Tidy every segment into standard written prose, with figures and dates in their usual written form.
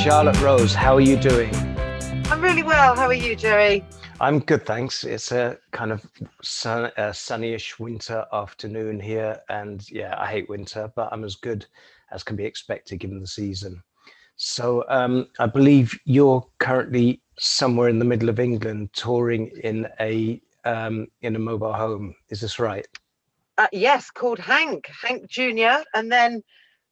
Charlotte Rose, how are you doing? I'm really well. How are you, Jerry? I'm good, thanks. It's a kind of sunnyish winter afternoon here, and yeah, I hate winter, but I'm as good as can be expected given the season. So I believe you're currently somewhere in the middle of England, touring in a mobile home. Is this right? Yes, called Hank Jr. And then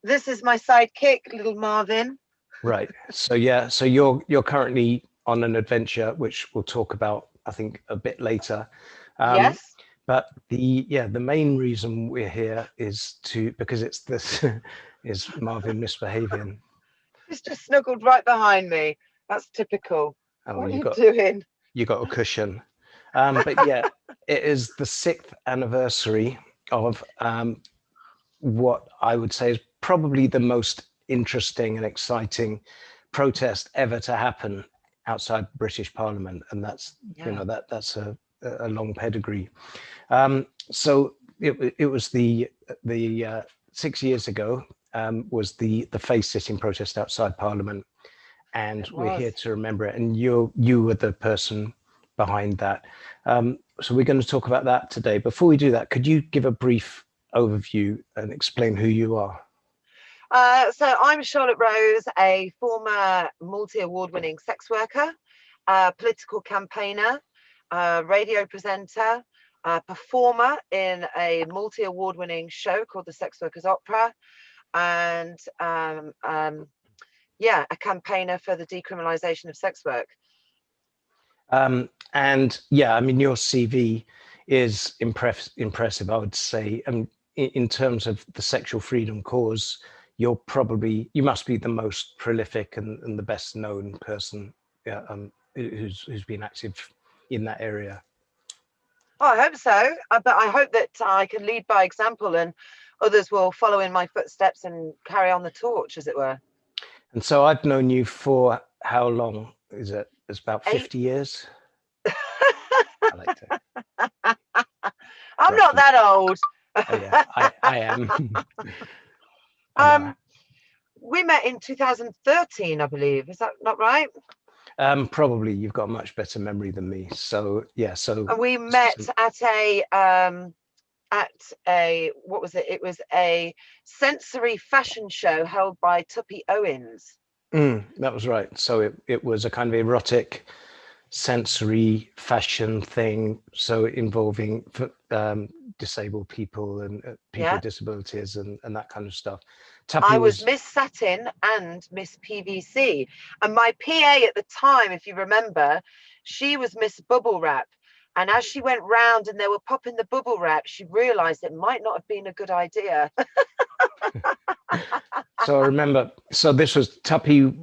this is my sidekick, little Marvin. Right. So yeah, so you're currently on an adventure, which we'll talk about, I think, a bit later. Um, Yes, but the main reason we're here is to because it's this is Marvin misbehaving. he's just snuggled right behind me. That's typical. Oh, What are you you got doing? you got a cushion. But yeah, it is the sixth anniversary of what I would say is probably the most interesting and exciting protest ever to happen outside British Parliament, and that's Yeah. that's a long pedigree. So it was the 6 years ago was the face sitting protest outside Parliament, and It we're was. here to remember it. And you were the person behind that. So we're going to talk about that today. Before we do that, could you give a brief overview and explain who you are? So I'm Charlotte Rose, a former multi-award winning sex worker, political campaigner, radio presenter, performer in a multi-award winning show called the Sex Workers Opera, and yeah, a campaigner for the decriminalisation of sex work. And yeah, I mean, your CV is impressive, I would say. In terms of the sexual freedom cause, you must be the most prolific and the best known person, yeah, who's been active in that area. Oh, I hope so, but I hope that I can lead by example and others will follow in my footsteps and carry on the torch, as it were. And so I've known you for how long? Is it? It's about Eight. 50 years. I like to I'm not roughly. that old. Oh yeah, I am. I know. um, we met in 2013, I believe. Is that not right? Probably you've got a much better memory than me. So yeah, And we met so at a what was it? It was a sensory fashion show held by Tuppy Owens. that was right. So it was a kind of erotic sensory fashion thing, so involving disabled people and people Yeah. with disabilities and that kind of stuff. I Tuppy was was Miss Satin and Miss PVC. And my PA at the time, if you remember, she was Miss Bubble Wrap. And as she went round and they were popping the bubble wrap, she realised it might not have been a good idea. so I remember. So this was Tuppy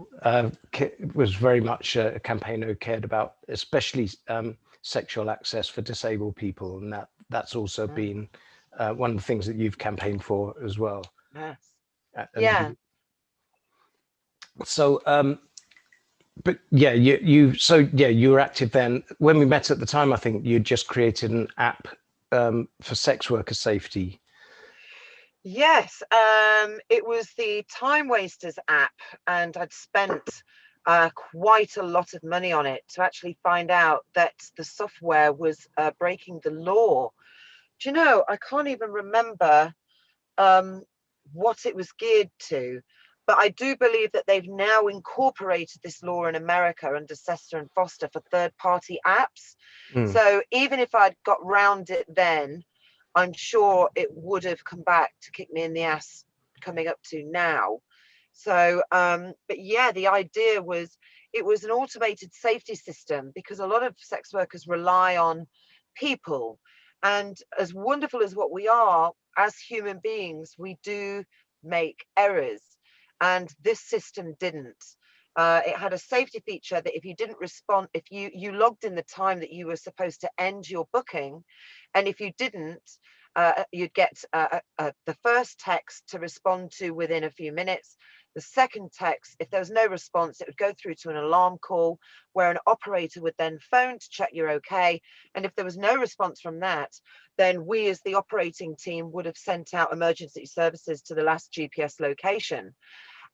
was very much a campaigner who cared about especially sexual access for disabled people, and that's also been one of the things that you've campaigned for as well. Yes. Yeah. And so but yeah, you were active then. When we met at the time, I think you just created an app for sex worker safety. Yes, it was the Time Wasters app, and I'd spent quite a lot of money on it to actually find out that the software was breaking the law. Do you know, I can't even remember um, what it was geared to, but I do believe that they've now incorporated this law in America under Sester and Foster for third-party apps. Mm. So even if I'd got round it then, I'm sure it would have come back to kick me in the ass coming up to now. So, but yeah, the idea was it was an automated safety system because a lot of sex workers rely on people. And as wonderful as what we are as human beings, we do make errors. And this system didn't. It had a safety feature that if you didn't respond, if you logged in the time that you were supposed to end your booking, and if you didn't, you'd get the first text to respond to within a few minutes. The second text, if there was no response, it would go through to an alarm call where an operator would then phone to check you're okay. And if there was no response from that, then we as the operating team would have sent out emergency services to the last GPS location.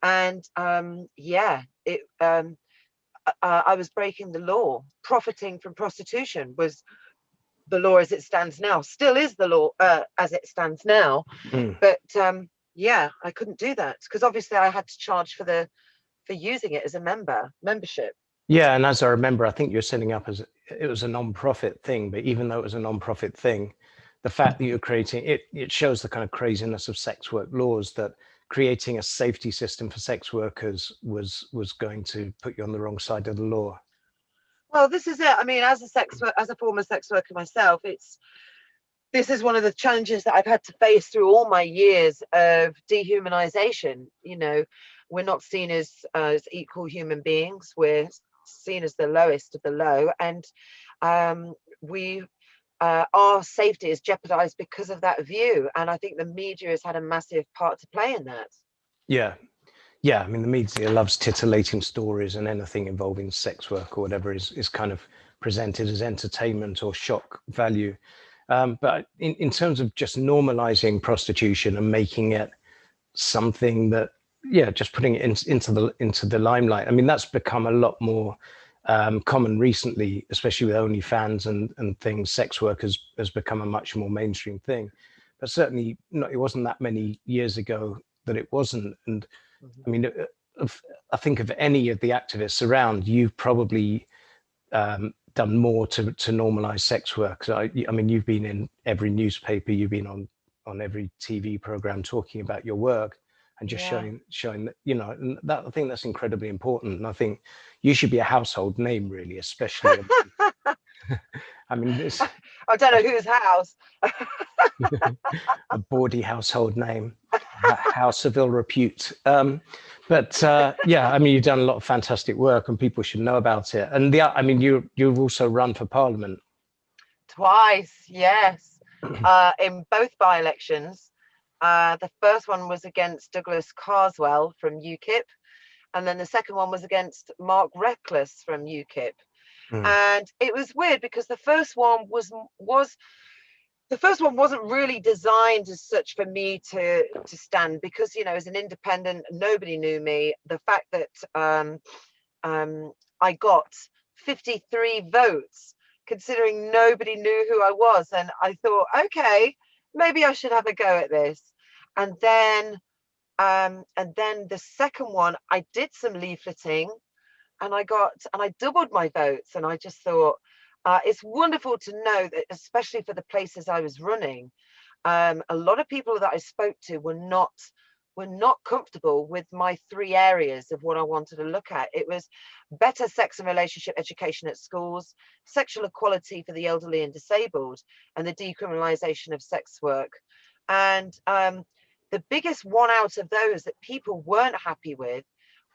And yeah, I was breaking the law. Profiting from prostitution was the law as it stands now, still is the law as it stands now. Mm. But yeah, I couldn't do that because obviously I had to charge for using it as a membership. Yeah, and as I remember, I think you're setting up as it was a non-profit thing, but even though it was a non-profit thing, the fact that you're creating it, it shows the kind of craziness of sex work laws, that creating a safety system for sex workers was going to put you on the wrong side of the law. Well, this is it. I mean, as a former sex worker myself, this is one of the challenges that I've had to face through all my years of dehumanization. You know, we're not seen as equal human beings. We're seen as the lowest of the low, and we our safety is jeopardized because of that view. And I think the media has had a massive part to play in that. Yeah. Yeah, I mean, the media loves titillating stories, and anything involving sex work or whatever is kind of presented as entertainment or shock value. But in terms of just normalizing prostitution and making it something that, yeah, just putting it into the limelight. I mean, that's become a lot more common recently, especially with OnlyFans and things. Sex work has become a much more mainstream thing, but certainly not. It wasn't that many years ago that it wasn't. And I mean, I think of any of the activists around, you've probably done more to normalize sex work. So I mean, you've been in every newspaper, you've been on every TV program talking about your work and just Yeah. showing that, you know, and that, I think that's incredibly important. And I think you should be a household name, really, especially. I mean, this I don't know whose house. a bawdy household name, house of ill repute. But yeah, I mean, you've done a lot of fantastic work, and people should know about it. And I mean, you've also run for Parliament Twice, yes, in both by-elections. The first one was against Douglas Carswell from UKIP, and then the second one was against Mark Reckless from UKIP. Mm. And it was weird because the first one wasn't really designed as such for me to stand, because, you know, as an independent, nobody knew me. The fact that I got 53 votes, considering nobody knew who I was, and I thought, okay, maybe I should have a go at this. And then the second one, I did some leafleting, and I doubled my votes, and I just thought, it's wonderful to know that, especially for the places I was running, a lot of people that I spoke to were not comfortable with my three areas of what I wanted to look at. It was better sex and relationship education at schools, sexual equality for the elderly and disabled, and the decriminalisation of sex work. And the biggest one out of those that people weren't happy with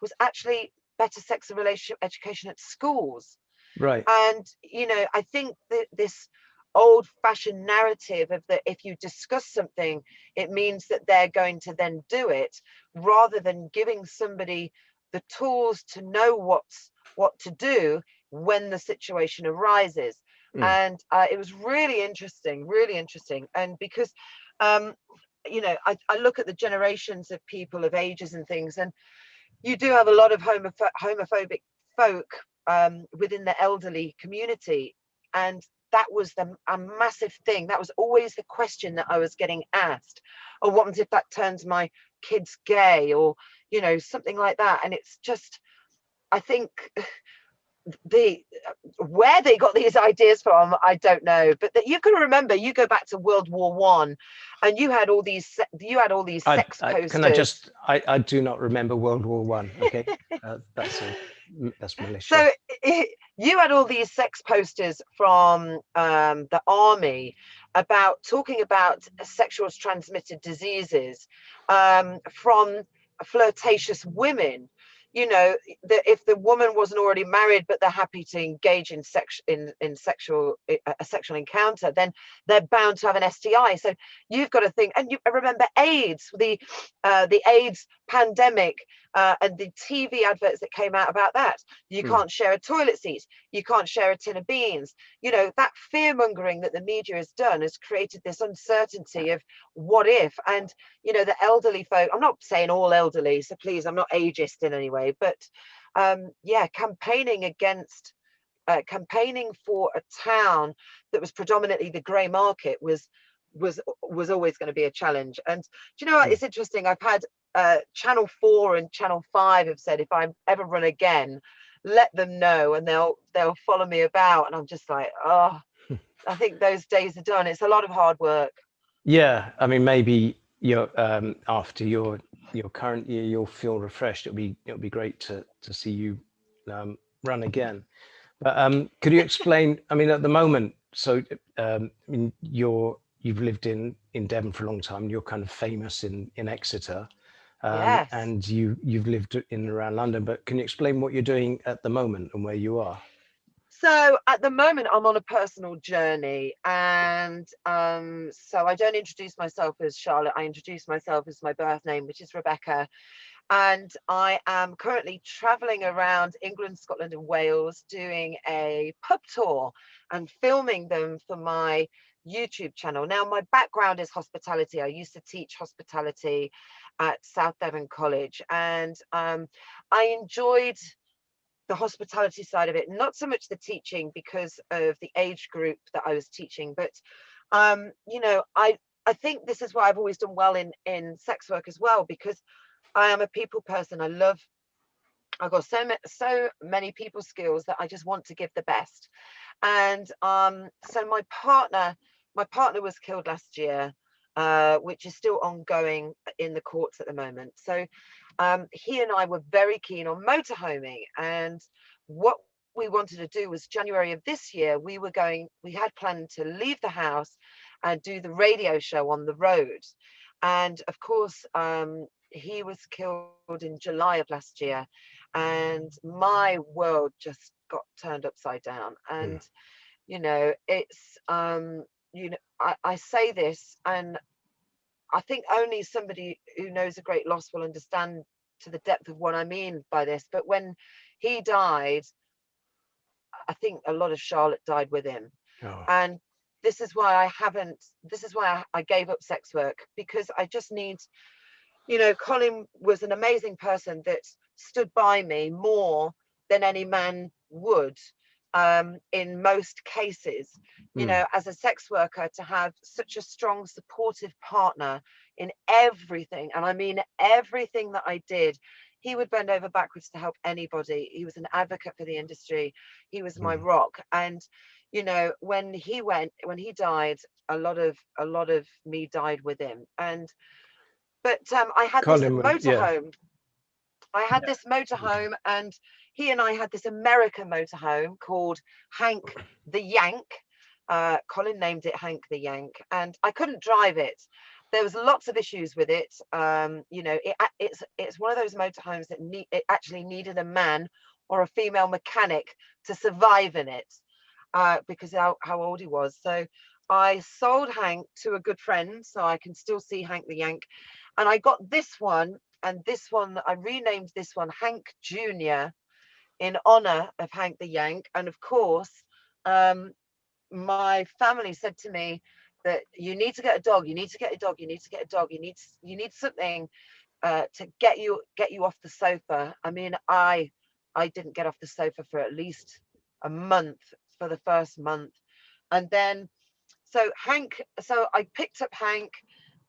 was actually better sex and relationship education at schools. Right. And, you know, I think that this old-fashioned narrative of that if you discuss something, it means that they're going to then do it, rather than giving somebody the tools to know what to do when the situation arises. Mm. And it was really interesting, really interesting. And because you know, I look at the generations of people of ages and things, and you do have a lot of homophobic folk within the elderly community. And that was a massive thing. That was always the question that I was getting asked. Or what happens if that turns my kids gay, or, you know, something like that. And it's just, I think where they got these ideas from, I don't know, but that you can remember, you go back to World War One, and you had all these sex posters. Can I just? I do not remember World War One. Okay, that's malicious. So you had all these sex posters from the army about talking about sexually transmitted diseases from flirtatious women. You know, that if the woman wasn't already married but they're happy to engage in a sexual encounter, then they're bound to have an STI. So you've got to think, and you remember AIDS, the AIDS pandemic, and the TV adverts that came out about that. You can't share a toilet seat. you can't share a tin of beans. You know, that fear mongering that the media has done has created this uncertainty of what if. And, you know, the elderly folk, I'm not saying all elderly, so please, I'm not ageist in any way, but yeah, campaigning for a town that was predominantly the grey market was always going to be a challenge. And do you know what? It's interesting. I've had Channel 4 and Channel 5 have said if I ever run again, let them know, and they'll follow me about. And I'm just like, oh, I think those days are done. It's a lot of hard work. Yeah, I mean, maybe you're after your current year, you'll feel refreshed. It'll be great to see you run again. But could you explain? I mean, at the moment, so I mean, you've lived in Devon for a long time. You're kind of famous in Exeter, Yes. and you've lived in and around London. But can you explain what you're doing at the moment and where you are? So at the moment, I'm on a personal journey, and so I don't introduce myself as Charlotte. I introduce myself as my birth name, which is Rebecca, and I am currently traveling around England, Scotland, and Wales doing a pub tour and filming them for my YouTube channel. Now, my background is hospitality. I used to teach hospitality at South Devon College, and I enjoyed the hospitality side of it, not so much the teaching because of the age group that I was teaching, but you know, I think this is why I've always done well in sex work as well, because I am a people person. I've got so many people skills that I just want to give the best. And so my partner was killed last year, which is still ongoing in the courts at the moment. So he and I were very keen on motorhoming, and what we wanted to do was January of this year, we had planned to leave the house and do the radio show on the road. And of course, he was killed in July of last year, and my world just got turned upside down. Mm. And you know, it's you know, I say this, and I think only somebody who knows a great loss will understand to the depth of what I mean by this. But when he died, I think a lot of Charlotte died with him. Oh, And this is why I gave up sex work, because I just need, you know, Colin was an amazing person that stood by me more than any man would, in most cases. You mm. know, as a sex worker, to have such a strong, supportive partner in everything, and I mean everything that I did. He would bend over backwards to help anybody. He was an advocate for the industry. He was my Mm. rock. And you know, when he died, a lot of me died with him. And but I had this Colin would, yeah, motorhome. I had this motorhome, and he and I had this American motorhome called Hank the Yank. Colin named it Hank the Yank, and I couldn't drive it. There was lots of issues with it. You know, it's one of those motorhomes that it actually needed a man or a female mechanic to survive in it, because how old he was. So I sold Hank to a good friend, so I can still see Hank the Yank, and I got this one. And this one, I renamed this one Hank Jr. in honor of Hank the Yank. And of course, um, my family said to me that you need to get a dog. You need to get a dog. You need to get a dog. You need something to get you off the sofa. I mean, I didn't get off the sofa for at least a month, for the first month, and then so I picked up Hank.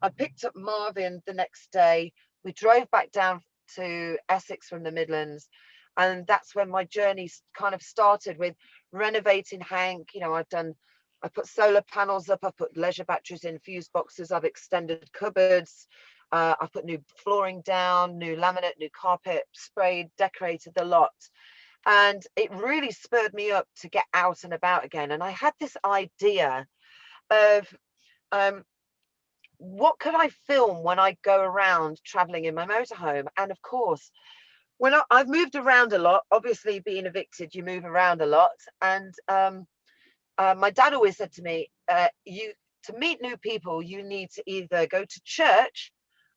I picked up Marvin the next day. We drove back down to Essex from the Midlands. And that's when my journey kind of started with renovating Hank. You know, I put solar panels up, I put leisure batteries in fuse boxes, I've extended cupboards, I've put new flooring down, new laminate, new carpet, sprayed, decorated the lot. And it really spurred me up to get out and about again. And I had this idea of, um, what could I film when I go around traveling in my motorhome? And of course, I've moved around a lot, obviously being evicted, you move around a lot. And my dad always said to me, you to meet new people, you need to either go to church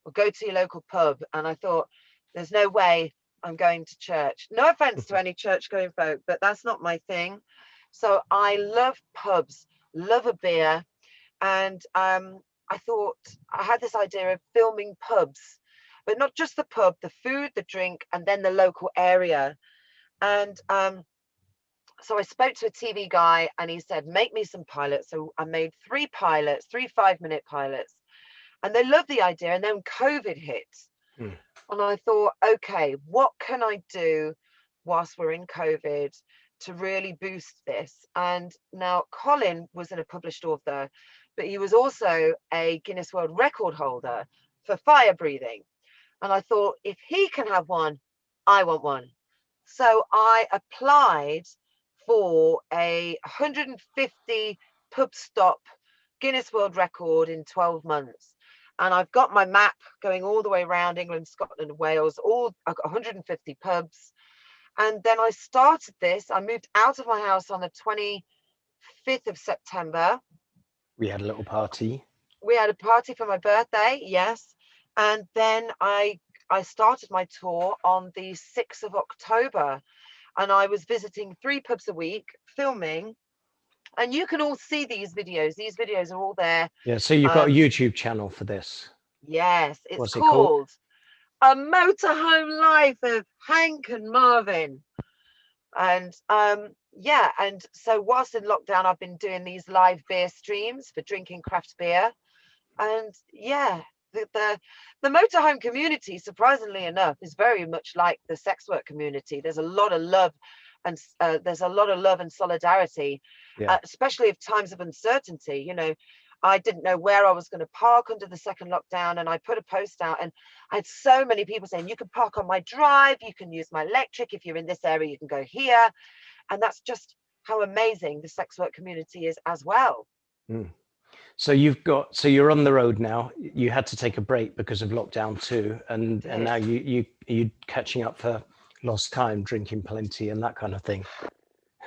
or go to your local pub. And I thought, there's no way I'm going to church. No offense to any church going folk, but that's not my thing. So I love pubs, love a beer. And I thought I had this idea of filming pubs, but not just the pub, the food, the drink, and then the local area. And so I spoke to a TV guy and he said, make me some pilots. So I made 3 pilots, 3 5-minute pilots, and they loved the idea. And then COVID hit. Mm. And I thought, okay, what can I do whilst we're in COVID to really boost this? And now Colin wasn't a published author, but he was also a Guinness World Record holder for fire breathing. And I thought, if he can have one, I want one. So I applied for a 150 pub stop Guinness World Record in 12 months. And I've got my map going all the way around England, Scotland, and Wales, I've got 150 pubs. And then I started this. I moved out of my house on the 25th of September. We had a little party. We had a party for my birthday, yes. And then I started my tour on the 6th of October. And I was visiting 3 pubs a week, filming. And you can all see these videos. These videos are all there. Yeah, so you've got a YouTube channel for this. Yes, it's What's it called? called A Motorhome Life of Hank and Marvin. And yeah, and so whilst in lockdown, I've been doing these live beer streams for drinking craft beer. And yeah, the motorhome community, surprisingly enough, is very much like the sex work community. There's a lot of love, and there's a lot of love and solidarity, especially of times of uncertainty. You know, I didn't know where I was going to park under the second lockdown, and I put a post out, and I had so many people saying, you can park on my drive, you can use my electric, if you're in this area, you can go here. And that's just how amazing the sex work community is as well. Mm. So you're on the road now. You had to take a break because of lockdown too, and now you catching up for lost time, drinking plenty and that kind of thing.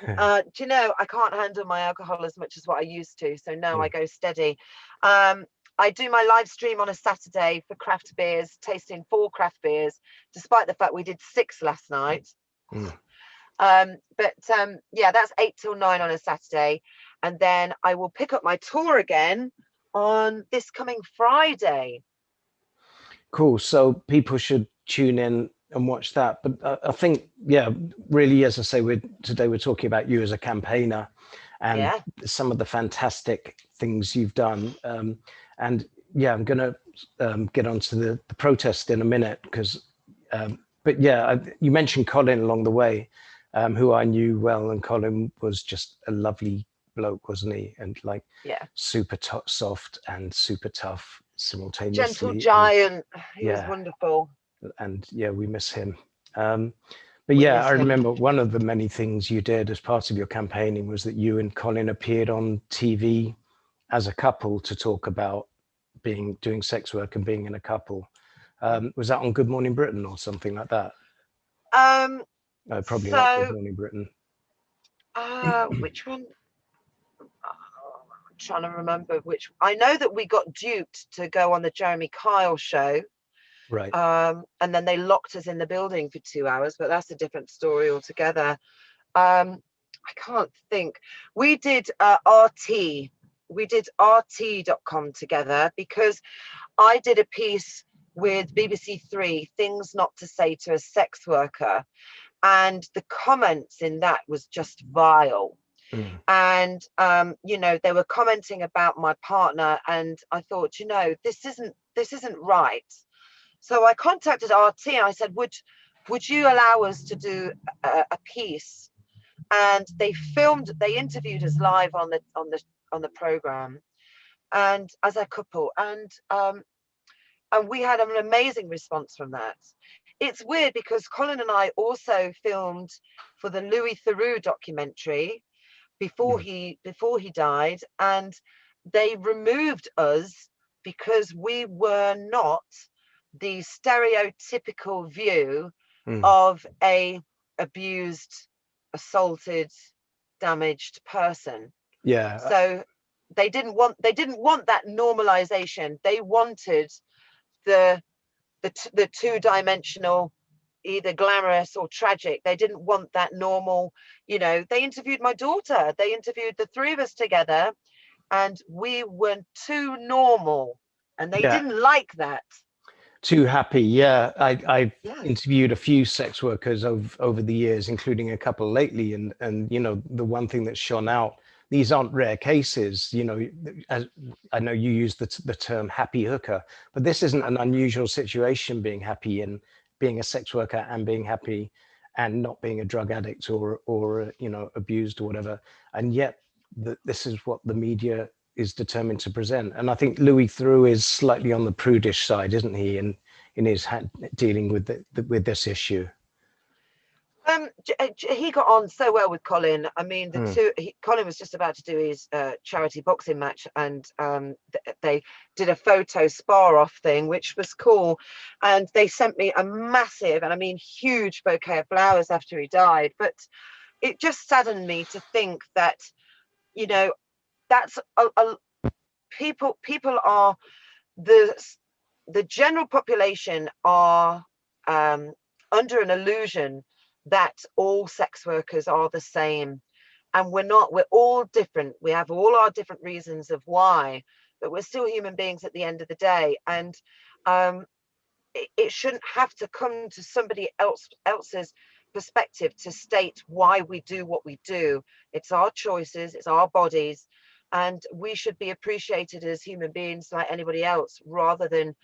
Do you know, I can't handle my alcohol as much as what I used to, so now I go steady. I do my live stream on a Saturday for craft beers, tasting 4 craft beers, despite the fact we did 6 last night. But yeah, that's 8 till 9 on a Saturday, and then I will pick up my tour again on this coming Friday. Cool. So people should tune in and watch that. But I think, yeah, really, as I say, today we're talking about you as a campaigner and some of the fantastic things you've done. And yeah, I'm going to get onto the protest in a minute because, but yeah, you mentioned Colin along the way, who I knew well, and Colin was just a lovely bloke, wasn't he? And like, super soft and super tough simultaneously. Gentle giant. He was wonderful. And yeah, we miss him. But yeah, I remember one of the many things you did as part of your campaigning was that you and Colin appeared on TV as a couple to talk about doing sex work and being in a couple. Was that on Good Morning Britain or something like that? Probably not Good Morning Britain. Which one? I'm trying to remember which. I know that we got duped to go on the Jeremy Kyle show. Right. And then they locked us in the building for 2 hours, but that's a different story altogether. I can't think. We did RT. We did RT.com together because I did a piece with BBC 3, Things Not to Say to a Sex Worker. And the comments in that was just vile. And, you know, they were commenting about my partner. And I thought, you know, this isn't right. So I contacted RT and I said, would you allow us to do a piece? And they interviewed us live on the program, and as a couple, and we had an amazing response from that. It's weird because Colin and I also filmed for the Louis Theroux documentary before he died, and they removed us because we were not the stereotypical view of a abused, assaulted, damaged person. Yeah. So they didn't want that normalization. They wanted the two-dimensional either glamorous or tragic. They didn't want that normal, they interviewed my daughter, they interviewed the three of us together, and we were too normal, and they Yeah. didn't like that. Too happy. Yeah. I've Yeah. interviewed a few sex workers over the years, including a couple lately. And, the one thing that shone out, these aren't rare cases, as I know you use the term happy hooker, but this isn't an unusual situation, being happy and being a sex worker and being happy and not being a drug addict or abused or whatever. And yet this is what the media is determined to present. And I think Louis Theroux is slightly on the prudish side, isn't he, in his dealing with this issue? He got on so well with Colin. I mean, Mm. Colin was just about to do his charity boxing match, and they did a photo spar off thing, which was cool. And they sent me a massive, and I mean huge, bouquet of flowers after he died. But it just saddened me to think that, that's people are, the general population are under an illusion that all sex workers are the same, and we're not. We're all different. We have all our different reasons of why, but we're still human beings at the end of the day. And it shouldn't have to come to somebody else's perspective to state why we do what we do. It's our choices, it's our bodies, and we should be appreciated as human beings like anybody else, rather than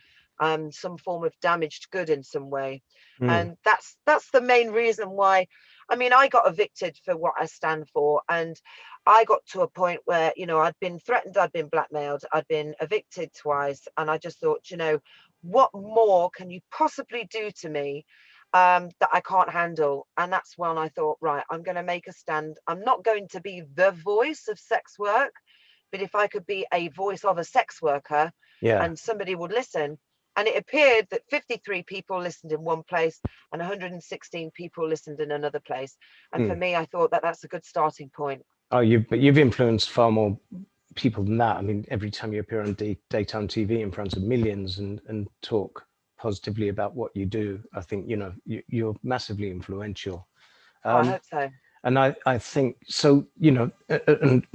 some form of damaged good in some way. Mm. And that's the main reason why. I mean, I got evicted for what I stand for, and I got to a point where, I'd been threatened, I'd been blackmailed, I'd been evicted twice, and I just thought, what more can you possibly do to me that I can't handle? And that's when I thought, right, I'm going to make a stand. I'm not going to be the voice of sex work, but if I could be a voice of a sex worker Yeah. and somebody would listen. And it appeared that 53 people listened in one place and 116 people listened in another place. And for Mm. me, I thought that that's a good starting point. Oh, you've influenced far more people than that. I mean, every time you appear on daytime TV in front of millions and talk positively about what you do, I think you're massively influential. Oh, I Um, hope so. and I think so. And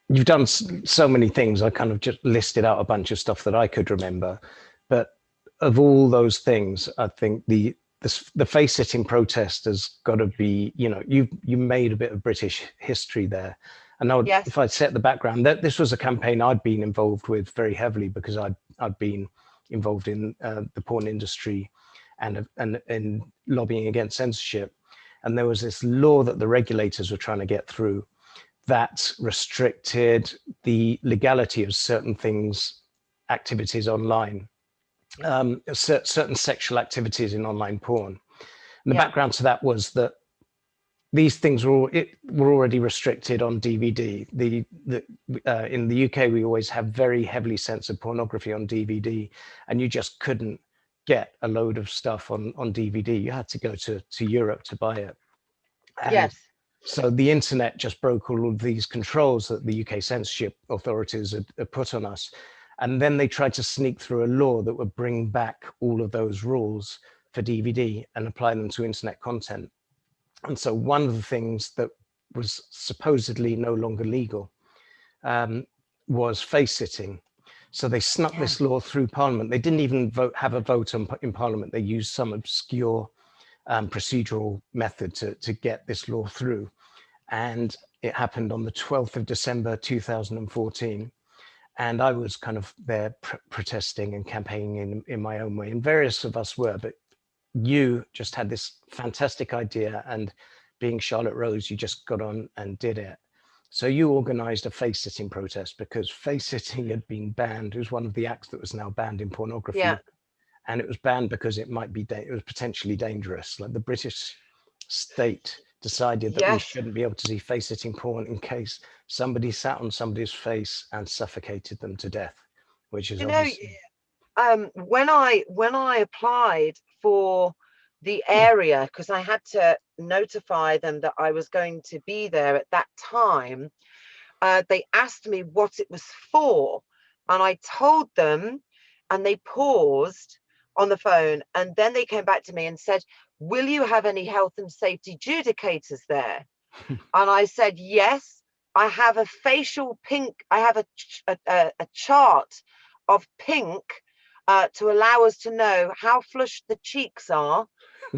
you've done so many things. I kind of just listed out a bunch of stuff that I could remember, but of all those things, I think the face-sitting protest has got to be, you made a bit of British history there. And Yes. if I set the background, that this was a campaign I'd been involved with very heavily, because I'd been involved in the porn industry and lobbying against censorship. And there was this law that the regulators were trying to get through that restricted the legality of certain things, activities online, certain sexual activities in online porn. And the Yeah. background to that was that these things were already restricted on DVD. In the UK, we always have very heavily censored pornography on DVD, and you just couldn't get a load of stuff on DVD. You had to go to Europe to buy it. And Yes. so the internet just broke all of these controls that the UK censorship authorities had put on us. And then they tried to sneak through a law that would bring back all of those rules for DVD and apply them to internet content. And so one of the things that was supposedly no longer legal was face sitting. So they snuck this law through Parliament. They didn't even have a vote in Parliament. They used some obscure procedural method to get this law through. And it happened on the 12th of December, 2014. And I was kind of there protesting and campaigning in my own way. And various of us were, but you just had this fantastic idea, and being Charlotte Rose, you just got on and did it. So you organized a face-sitting protest because face-sitting had been banned. It was one of the acts that was now banned in pornography. Yeah. And it was banned because it was potentially dangerous. Like the British state decided that we Yes. shouldn't be able to see face-sitting porn in case somebody sat on somebody's face and suffocated them to death, which is You know, obviously... when I applied for the area, because I had to notify them that I was going to be there at that time, they asked me what it was for, and I told them, and they paused on the phone, and then they came back to me and said, will you have any health and safety judicators there? And I said, yes, I have a facial pink. I have a chart of pink to allow us to know how flushed the cheeks are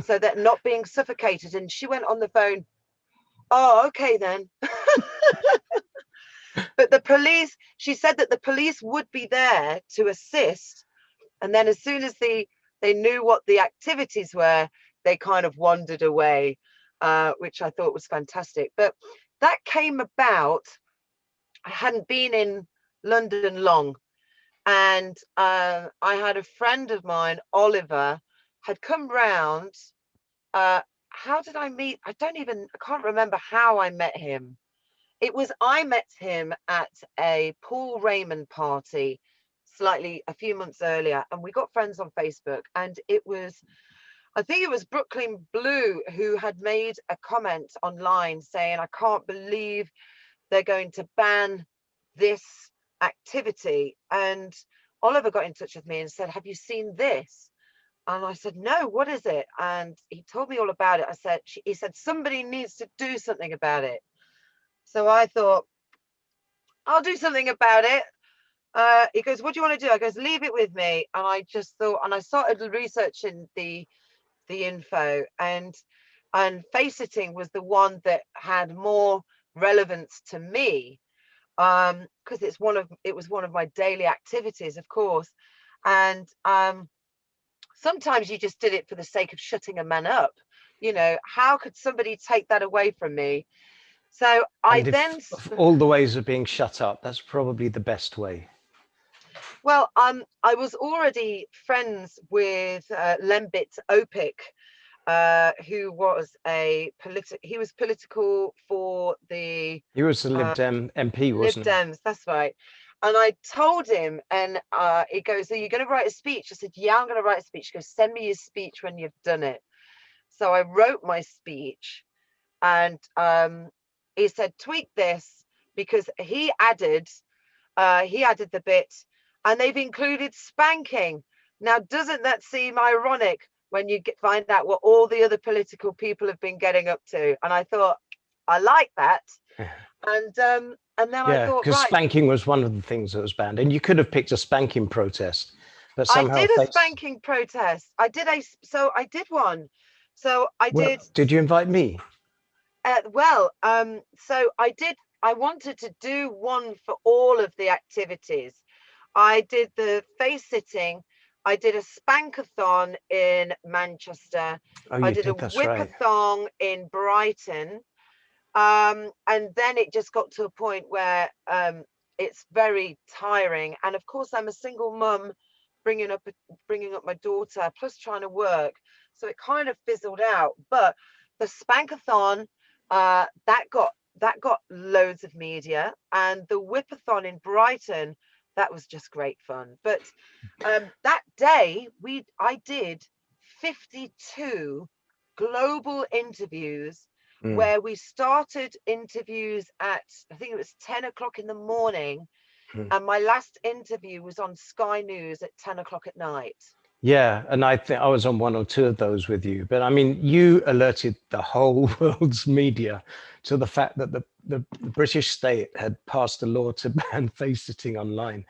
so that not being suffocated. And she went on the phone, oh, okay then. But the police, she said that the police would be there to assist. And then as soon as they knew what the activities were, they kind of wandered away, which I thought was fantastic. But that came about, I hadn't been in London long. And I had a friend of mine, Oliver, had come round. How did I meet? I can't remember how I met him. I met him at a Paul Raymond party a few months earlier, and we got friends on Facebook. And I think it was Brooklyn Blue who had made a comment online saying, I can't believe they're going to ban this activity. And Oliver got in touch with me and said, have you seen this? And I said, no, what is it? And he told me all about it. He said, somebody needs to do something about it. So I thought, I'll do something about it. He goes, what do you want to do? I goes, leave it with me. And I just thought, and I started researching the info, and face sitting was the one that had more relevance to me, because it was one of my daily activities, of course. And sometimes you just did it for the sake of shutting a man up. How could somebody take that away from me? So And if of all the ways of being shut up, that's probably the best way. Well, I was already friends with Lembit Opik, who was he was political for the He was a Lib Dem MP, wasn't he? Lib Dems, that's right. And I told him, and he goes, are you going to write a speech? I said, yeah, I'm going to write a speech. He goes, send me your speech when you've done it. So I wrote my speech, and he said, tweak this, because he added the bit, and they've included spanking. Now, doesn't that seem ironic when you find out what all the other political people have been getting up to? And I thought, I like that. And then I thought, because right, spanking was one of the things that was banned, and you could have picked a spanking protest, but somehow I did a spanking protest. I did one. So I did. Did you invite me? So I wanted to do one for all of the activities. I did the face sitting. I did a spankathon in Manchester. Oh, you I did a did, that's right. whipathon in Brighton. And then it just got to a point where it's very tiring. And of course, I'm a single mum, bringing up my daughter, plus trying to work. So it kind of fizzled out. But the spankathon, that got loads of media, and the whipathon in Brighton, that was just great fun. But that day I did 52 global interviews, where we started interviews at, I think it was 10 o'clock in the morning, and my last interview was on Sky News at 10 o'clock at night. Yeah, and I think I was on one or two of those with you. But I mean, you alerted the whole world's media to the fact that the British state had passed a law to ban face sitting online,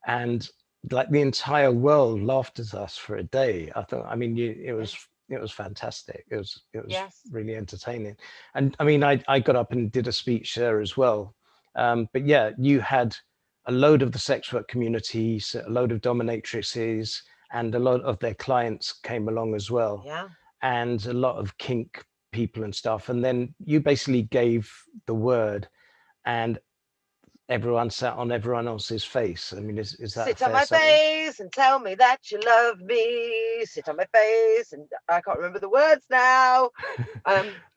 and like the entire world laughed at us for a day. I thought, I mean, it was fantastic. It was Yes. really entertaining. And I mean, I got up and did a speech there as well. But yeah, you had a load of the sex work communities, a load of dominatrixes, and a lot of their clients came along as well. Yeah. And a lot of kink people and stuff. And then you basically gave the word, and everyone sat on everyone else's face. I mean, is that sit a fair on my summary? face and tell me that you love me. Sit on my face, and I can't remember the words now.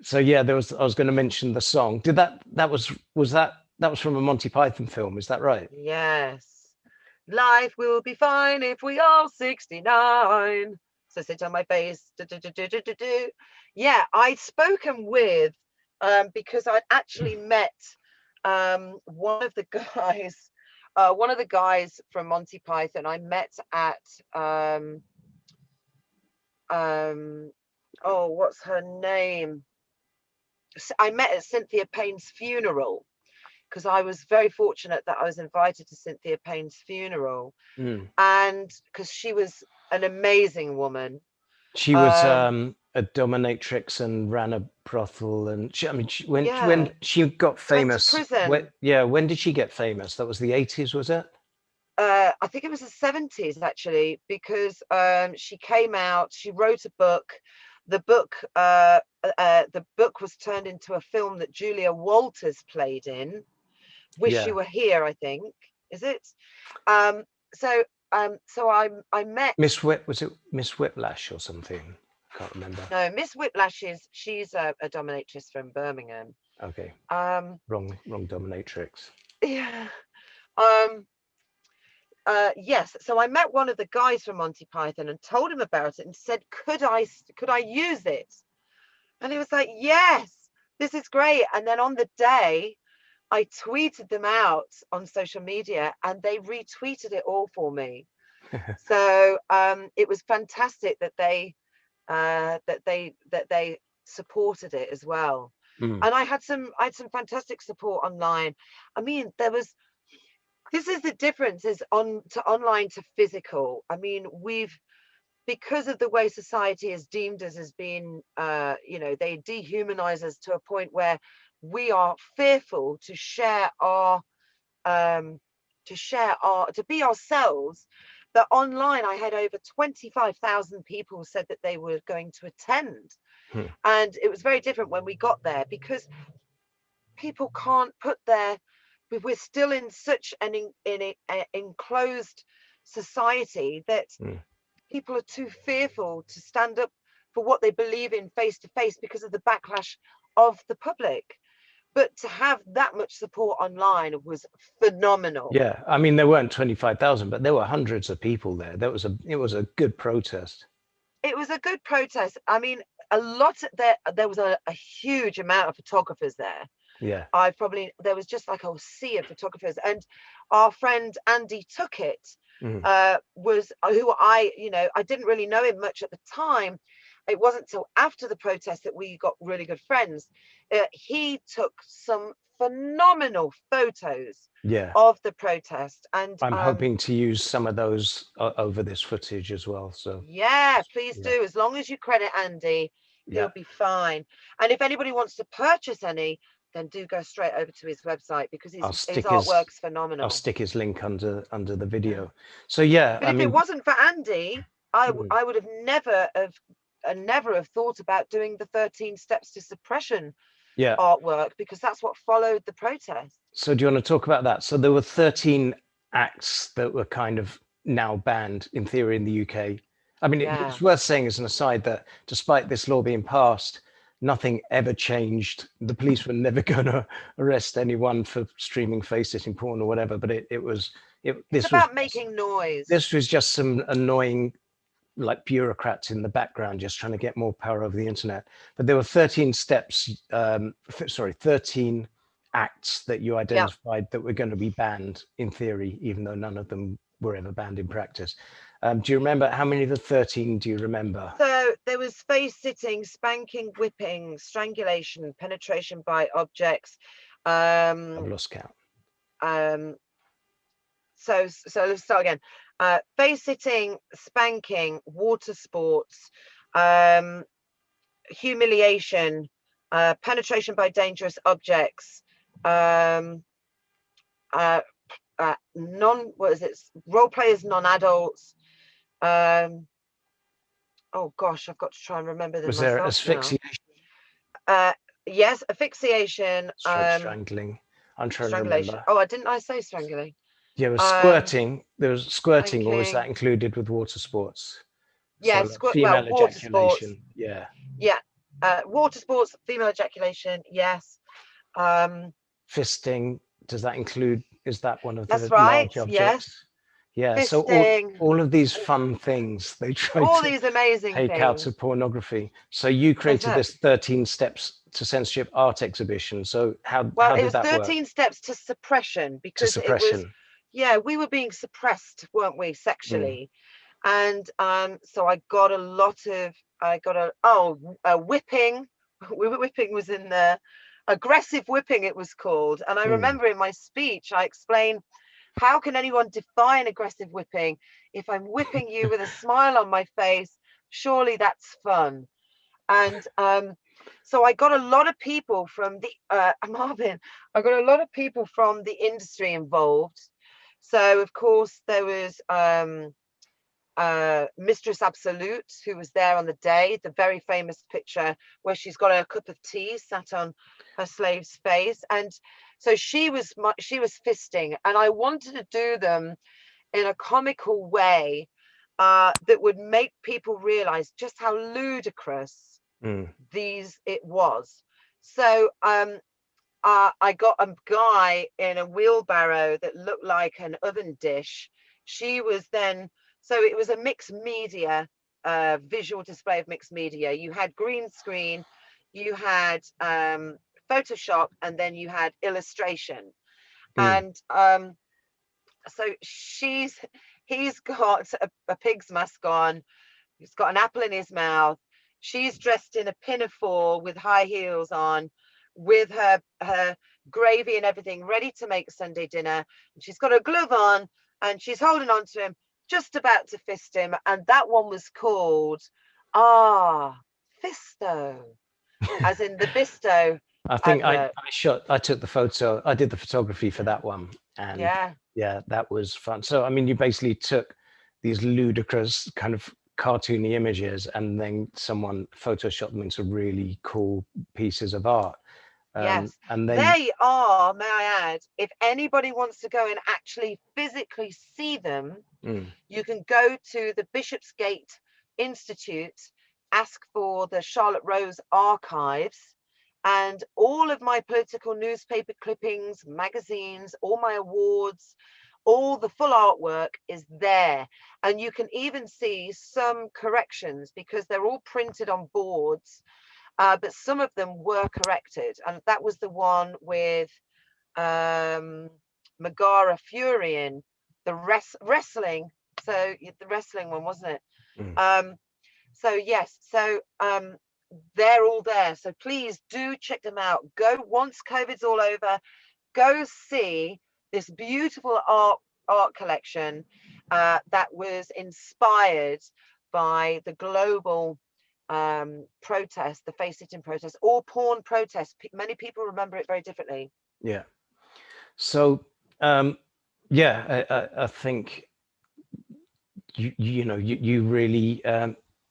So yeah, I was going to mention the song. Did that was from a Monty Python film? Is that right? Yes. Life will be fine if we all 69. So sit on my face. Yeah, I'd spoken with, because I'd actually met one of the guys from Monty Python. I met at Oh, what's her name? I met at Cynthia Payne's funeral, because I was very fortunate that I was invited to Cynthia Payne's funeral, Mm. and because she was an amazing woman. She was Um, a dominatrix and ran a brothel, and I mean, yeah, when she got went to famous, prison. yeah, when did she get famous? That was the 80s, was it? I think it was the 70s actually, because she came out, she wrote a book. The book, the book was turned into a film that Julia Walters played in. Wish You Yeah, Were Here, I think. Is it? Um, so so I met. Was it Miss Whiplash or something? I can't remember. No, Miss Whiplash is she's a dominatrix from Birmingham. Okay, Um, wrong dominatrix. yeah. Um, yes. So I met one of the guys from Monty Python and told him about it and said, could I use it? And he was like, yes, this is great. And then on the day, I tweeted them out on social media and they retweeted it all for me. So it was fantastic that they supported it as well. Mm. And I had some fantastic support online. I mean, this is the difference is on to online to physical. I mean, because of the way society has deemed us as being, they dehumanize us to a point where we are fearful to be ourselves. That online, I had over 25,000 people said that they were going to attend, Hmm. and it was very different when we got there because people can't put their. We're still in such an enclosed society that Hmm. people are too fearful to stand up for what they believe in face to face because of the backlash of the public. But to have that much support online was phenomenal. Yeah, I mean there weren't 25,000, but there were hundreds of people there. It was a good protest. It was a good protest. I mean, there was a huge amount of photographers there. Yeah. There was just like a sea of photographers, and our friend Andy took it. Mm. Was who I didn't really know him much at the time. It wasn't till after the protest that we got really good friends. He took some phenomenal photos Yeah. of the protest, and I'm hoping to use some of those over this footage as well. So yeah, please yeah, do. As long as you credit Andy, yeah. he'll be fine. And if anybody wants to purchase any, then do go straight over to his website because his I'll his stick his artwork's I'll phenomenal. stick his link under the Yeah. video. So yeah, But I if it mean, wasn't for Andy, mm, I would have never have thought about doing the 13 steps to suppression yeah. artwork because that's what followed the protest. So do you want to talk about that? So there were 13 acts that were kind of now banned in theory in the UK. I mean, Yeah. it's worth saying as an aside that despite this law being passed, nothing ever changed. The police were never going to arrest anyone for streaming face-sitting porn or whatever. But It's about making noise. this was just some annoying like bureaucrats in the background just trying to get more power over the internet. But there were 13 steps, 13 acts that you Yeah. identified that were going to be banned in theory, even though none of them were ever banned in practice. Do you remember how many of the 13 do you remember? So there was face sitting, spanking, whipping, strangulation, penetration by objects. I've Um, lost count. um, so let's start again. Face sitting, spanking, water sports, humiliation, penetration by dangerous objects, um, uh, what is it? Role players, non-adults. Um, oh gosh, I've got to try and remember them Was there myself now. asphyxiation, Uh, yes, asphyxiation, stroke strangling? I'm trying to strangulation. remember. Oh, I didn't I say strangulation? Yeah, was Um, squirting. There was squirting, or was that Spanking. included with water sports? So Yes, like well, female water sports. ejaculation. Yeah. Yeah, water sports, female ejaculation. Yes, um, Fisting, does that include, is that one of that's the right. large Yes, objects? Yeah, so fisting. all of these fun things they tried All to these amazing take out things. of pornography. So you That's created it. this 13 steps to censorship art exhibition. So Well, how it did was that work? 13 steps to suppression To because it was, suppression. yeah, we were being suppressed, weren't we, Mm, sexually? And so I got a lot of a whipping. Whipping was in there. Aggressive whipping, it was called. And I remember in my speech, I explained, how can anyone define aggressive whipping? If I'm whipping you with a smile on my face, surely that's fun. And so I got a lot of people from the Marvin. I got a lot of people from the industry involved. So of course there was Mistress Absolute, who was there on the day, the very famous picture where she's got a cup of tea sat on her slave's face. And so she was fisting, and I wanted to do them in a comical way that would make people realize just how ludicrous it was. So I got a guy in a wheelbarrow that looked like an oven dish. She was then, so it was a mixed media, visual display of mixed media. You had green screen, you had Photoshop, and then you had illustration. And so he's got a pig's mask on, he's got an apple in his mouth, she's dressed in a pinafore with high heels on, with her gravy and everything ready to make Sunday dinner, and she's got a glove on and she's holding on to him, just about to fist him. And that one was called Fisto, as in the Bisto I think advert. I took the photo, I did the photography for that one. And yeah, that was fun. So, I mean, you basically took these ludicrous kind of cartoony images and then someone photoshopped them into really cool pieces of art. Yes, and then they are, may I add, if anybody wants to go and actually physically see them, you can go to the Bishopsgate Institute, ask for the Charlotte Rose archives, and all of my political newspaper clippings, magazines, all my awards, all the full artwork is there. And you can even see some corrections because they're all printed on boards. But some of them were corrected, and that was the one with Megara Fury in the wrestling. So the wrestling one, wasn't it? So yes, so they're all there. So please do check them out. Go, once COVID's all over, go see this beautiful art collection that was inspired by the global protest, the face-sitting protest, or porn protest. Many people remember it very differently. Yeah. So yeah, I think you really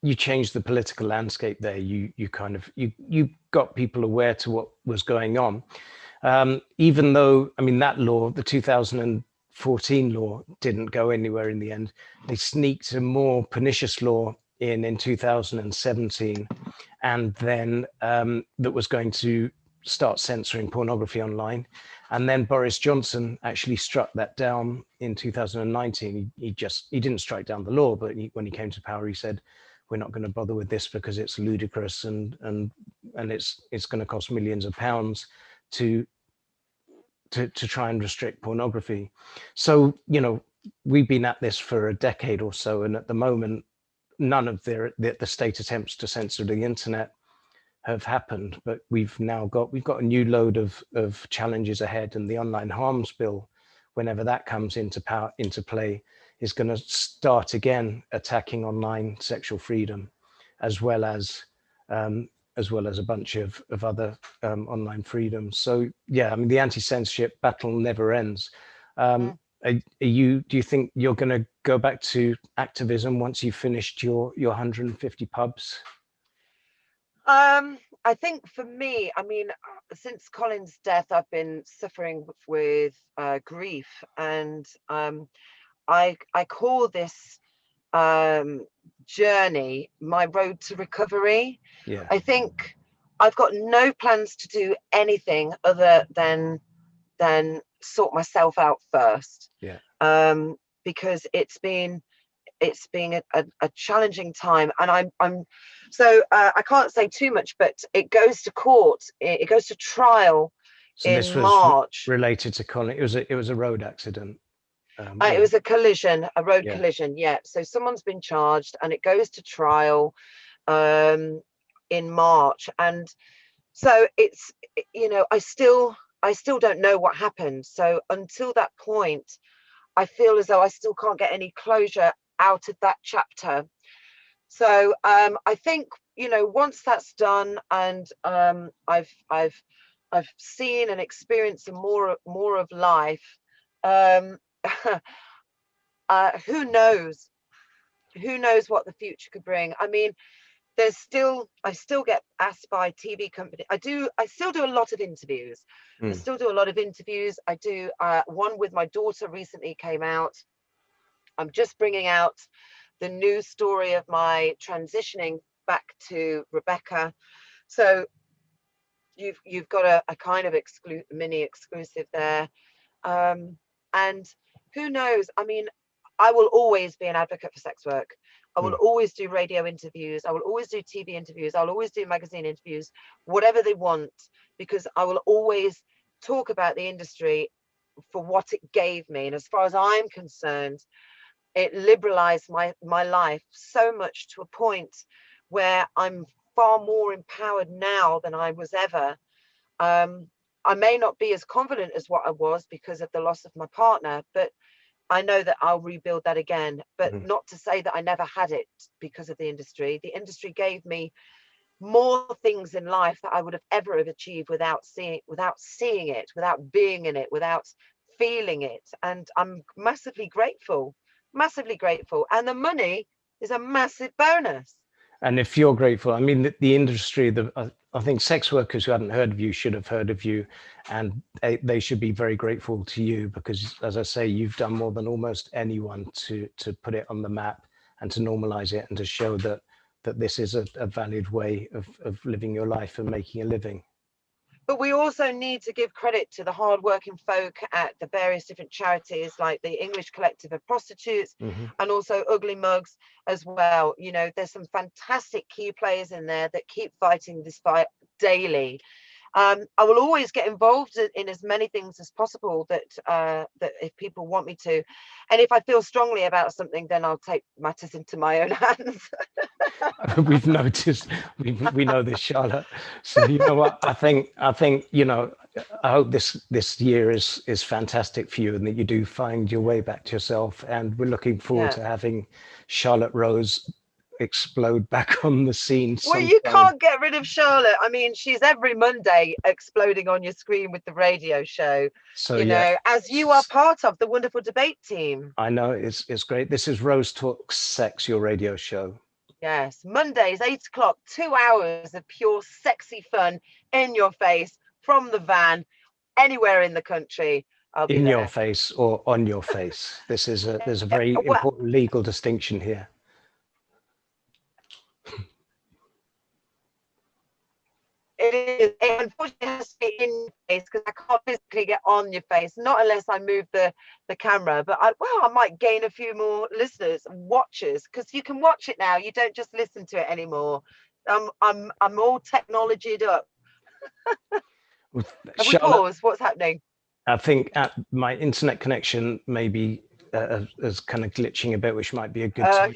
you changed the political landscape there. You kind of you got people aware to what was going on. Even though, I mean, that law, the 2014 law, didn't go anywhere in the end. They sneaked a more pernicious law in 2017, and then that was going to start censoring pornography online. And then Boris Johnson actually struck that down in 2019. He didn't strike down the law, but when he came to power, he said, we're not going to bother with this because it's ludicrous and it's going to cost millions of pounds to try and restrict pornography. So, we've been at this for a decade or so, and at the moment, none of the state attempts to censor the internet have happened. But we've got a new load of challenges ahead, and the online harms bill, whenever that comes into play, is going to start again attacking online sexual freedom, as well as a bunch of other online freedoms. So yeah, I mean, the anti-censorship battle never ends. Do you think you're going to go back to activism once you've finished your 150 pubs? I think for me, I mean, since Colin's death, I've been suffering with grief, and I call this journey my road to recovery. Yeah. I think I've got no plans to do anything other than sort myself out first. Yeah. Because it's been a challenging time, and I'm so I can't say too much, but it goes to court, it goes to trial So in this was March. related to Colin. It was a road accident. It was a road Yeah. collision. Yeah. So someone's been charged, and it goes to trial. in March. And so it's, I still don't know what happened. So until that point, I feel as though I still can't get any closure out of that chapter. So I think, once that's done, and I've seen and experienced more of life, who knows what the future could bring. I mean, I still get asked by TV companies. I still do a lot of interviews. I still do a lot of interviews. I do one with my daughter recently came out. I'm just bringing out the new story of my transitioning back to Rebecca. So you've got a kind of mini exclusive there. And who knows? I mean, I will always be an advocate for sex work. I will always do radio interviews. I will always do TV interviews. I'll always do magazine interviews, whatever they want, because I will always talk about the industry for what it gave me. And as far as I'm concerned, it liberalized my life so much, to a point where I'm far more empowered now than I was ever. I may not be as confident as what I was because of the loss of my partner, but I know that I'll rebuild that again. But not to say that I never had it because of the industry. The industry gave me more things in life that I would have ever have achieved without seeing it, without being in it, without feeling it. And I'm massively grateful. And the money is a massive bonus. And if you're grateful, I mean, the industry, I think sex workers who hadn't heard of you should have heard of you, and they should be very grateful to you, because, as I say, you've done more than almost anyone to put it on the map and to normalize it and to show that this is a valid way of living your life and making a living. But we also need to give credit to the hardworking folk at the various different charities, like the English Collective of Prostitutes, and also Ugly Mugs as well. There's some fantastic key players in there that keep fighting this fight daily. I will always get involved in as many things as possible that if people want me to. And if I feel strongly about something, then I'll take matters into my own hands. We've noticed, we know this, Charlotte. So you know what, I think I hope this year is fantastic for you, and that you do find your way back to yourself. And we're looking forward to having Charlotte Rose explode back on the scene. Well, you can't get rid of Charlotte. I mean, she's every Monday exploding on your screen with the radio show. So as you are part of the wonderful debate team. I know, it's great. This is Rose Talks Sex, your radio show. Yes, Mondays, 8 o'clock, 2 hours of pure sexy fun in your face, from the van, anywhere in the country. I'll be in there. Your face or on your face. There's a very important legal distinction here. It is. It unfortunately has to be in your face, because I can't physically get on your face, not unless I move the camera. But I might gain a few more listeners, watchers, because you can watch it now. You don't just listen to it anymore. I'm all technologied up. Have we paused? What's happening? I think my internet connection may be is kind of glitching a bit, which might be a good time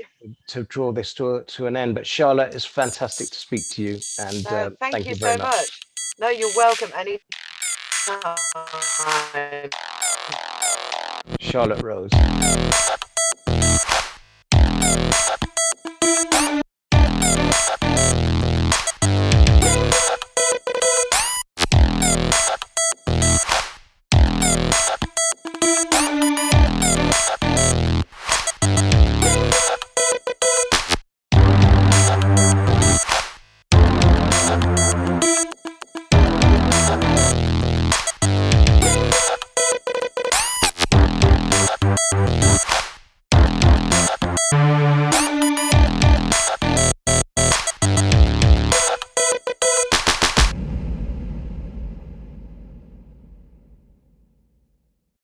to draw this to an end. But Charlotte, it's fantastic to speak to you, and thank you very much. No, you're welcome. Anytime. Charlotte Rose.